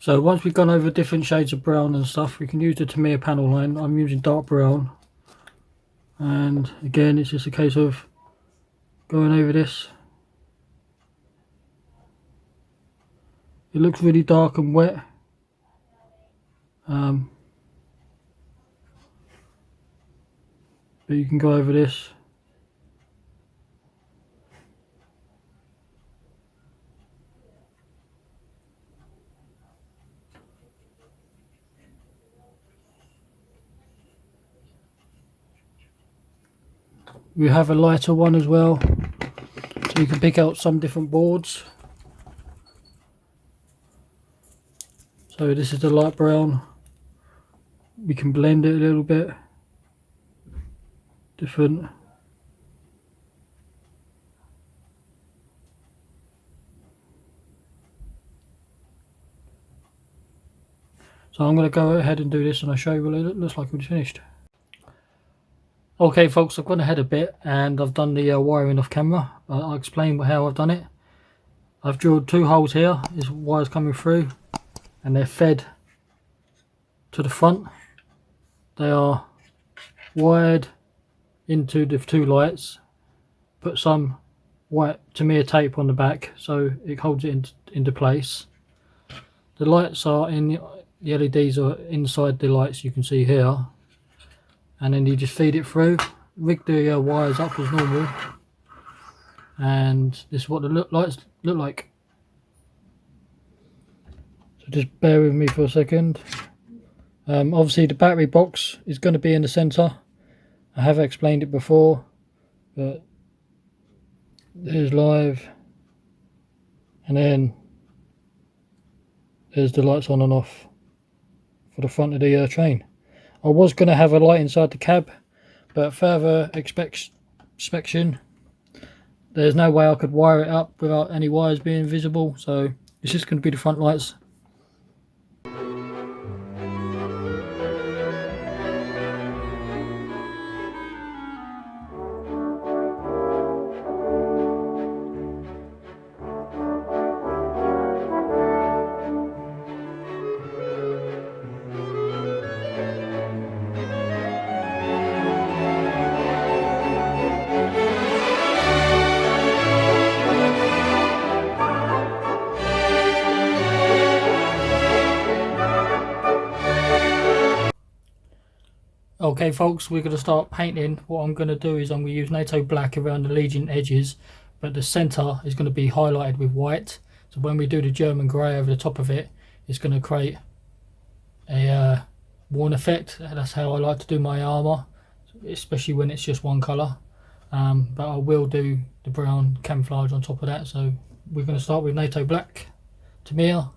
So once we've gone over different shades of brown and stuff, we can use the Tamiya panel line. I'm using dark brown, and again it's just a case of going over this. It looks really dark and wet, but you can go over this. We have a lighter one as well, so you can pick out some different boards. So this is the light brown. We can blend it a little bit different. So I'm going to go ahead and do this, and I'll show you what it looks like when it's finished. Okay folks, I've gone ahead a bit and I've done the wiring off camera. I'll explain how I've done it. I've drilled 2 holes here. There's wires coming through and they're fed to the front. They are wired into the 2 lights. Put some white Tamiya tape on the back so it holds it into place. The lights are in, the LEDs are inside the lights, you can see here. And then you just feed it through, rig the wires up as normal, and this is what the lights look like. So just bear with me for a second. Obviously the battery box is going to be in the centre. I have explained it before, but there's live, and then there's the lights on and off for the front of the train. I was going to have a light inside the cab, but further inspection, there's no way I could wire it up without any wires being visible, so it's just going to be the front lights. Okay folks, we're going to start painting. What I'm going to do is I'm going to use NATO black around the legion edges, but the centre is going to be highlighted with white. So when we do the German grey over the top of it, it's going to create a worn effect. That's how I like to do my armour, especially when it's just one colour. But I will do the brown camouflage on top of that. So we're going to start with NATO black, Tamiya.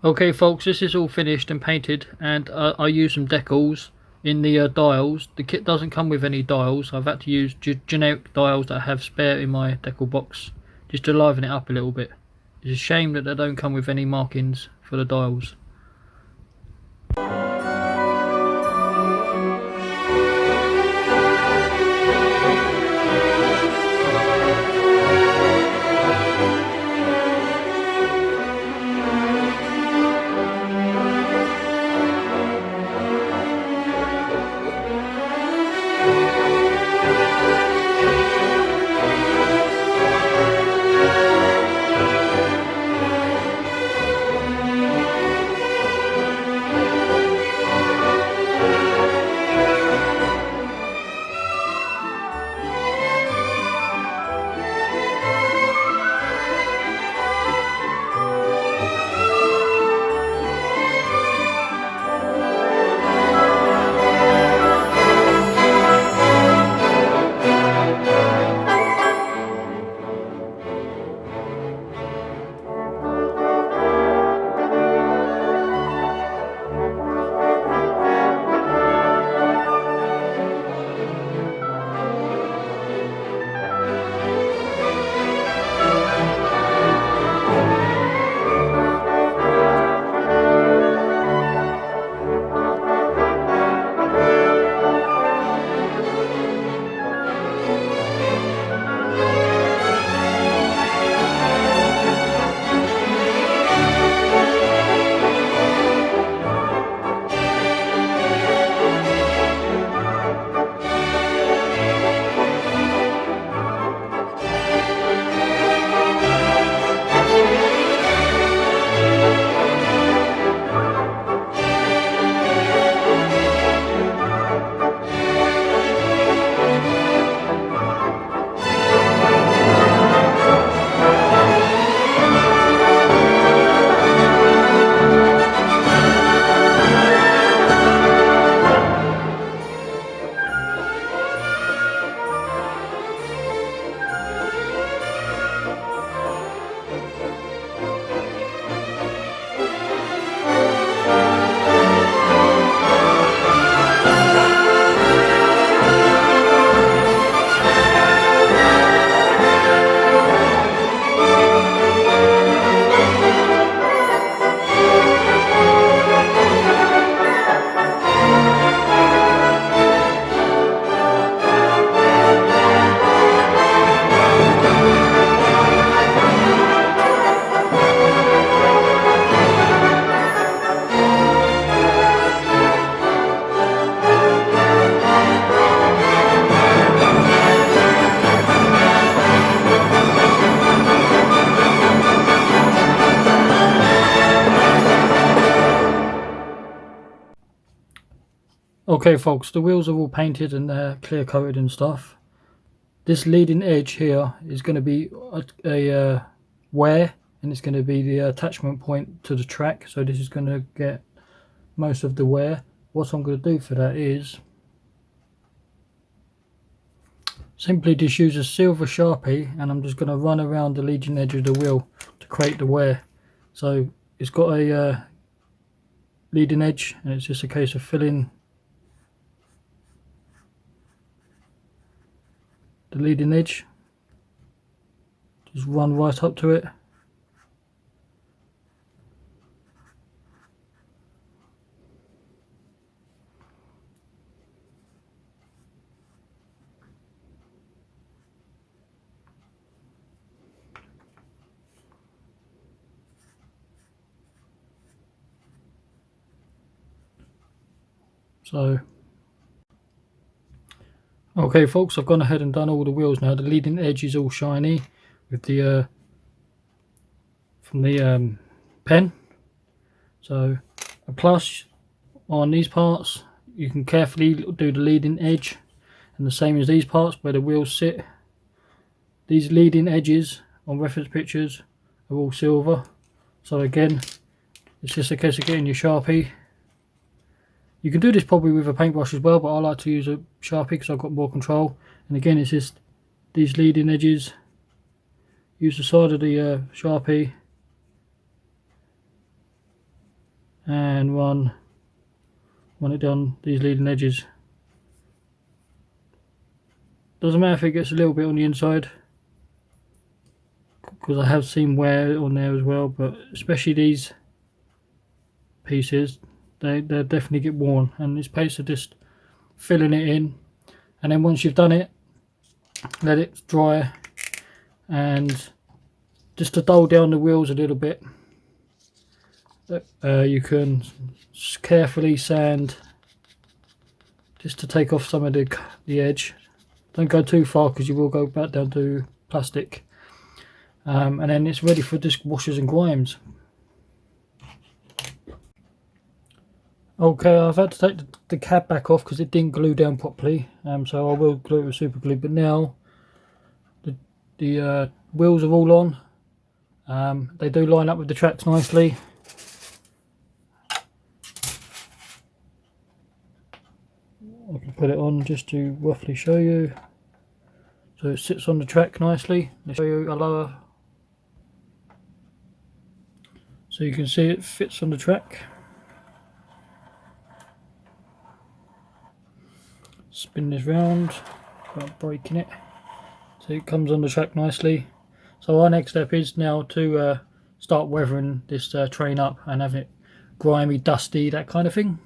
Okay folks, this is all finished and painted, and I used some decals in the dials. The kit doesn't come with any dials. I've had to use generic dials that I have spare in my decal box just to liven it up a little bit. It's a shame that they don't come with any markings for the dials. Okay folks, the wheels are all painted and they're clear coated and stuff. This leading edge here is going to be a wear, and it's going to be the attachment point to the track, so this is going to get most of the wear. What I'm going to do for that is simply just use a silver Sharpie, and I'm just going to run around the leading edge of the wheel to create the wear. So it's got a leading edge, and it's just a case of filling the leading edge, just run right up to it. So okay folks, I've gone ahead and done all the wheels now. The leading edge is all shiny with the from the pen. So a plus on these parts, you can carefully do the leading edge, and the same as these parts where the wheels sit. These leading edges on reference pictures are all silver, so again it's just a case of getting your Sharpie. You can do this probably with a paintbrush as well, but I like to use a Sharpie because I've got more control. And again, it's just these leading edges. Use the side of the Sharpie and run it down these leading edges. Doesn't matter if it gets a little bit on the inside, because I have seen wear on there as well, but especially these pieces, they definitely get worn, and it's a case of just filling it in, and then once you've done it, let it dry, and just to dull down the wheels a little bit, you can carefully sand just to take off some of the edge. Don't go too far because you will go back down to plastic, and then it's ready for disc washers and grimes. Okay, I've had to take the cab back off because it didn't glue down properly, so I will glue it with super glue, but now the wheels are all on. They do line up with the tracks nicely. I can put it on just to roughly show you. So it sits on the track nicely. Let's show you a lower. So you can see it fits on the track. Spin this round without breaking it. So it comes on the track nicely. So our next step is now to start weathering this train up and have it grimy, dusty, that kind of thing.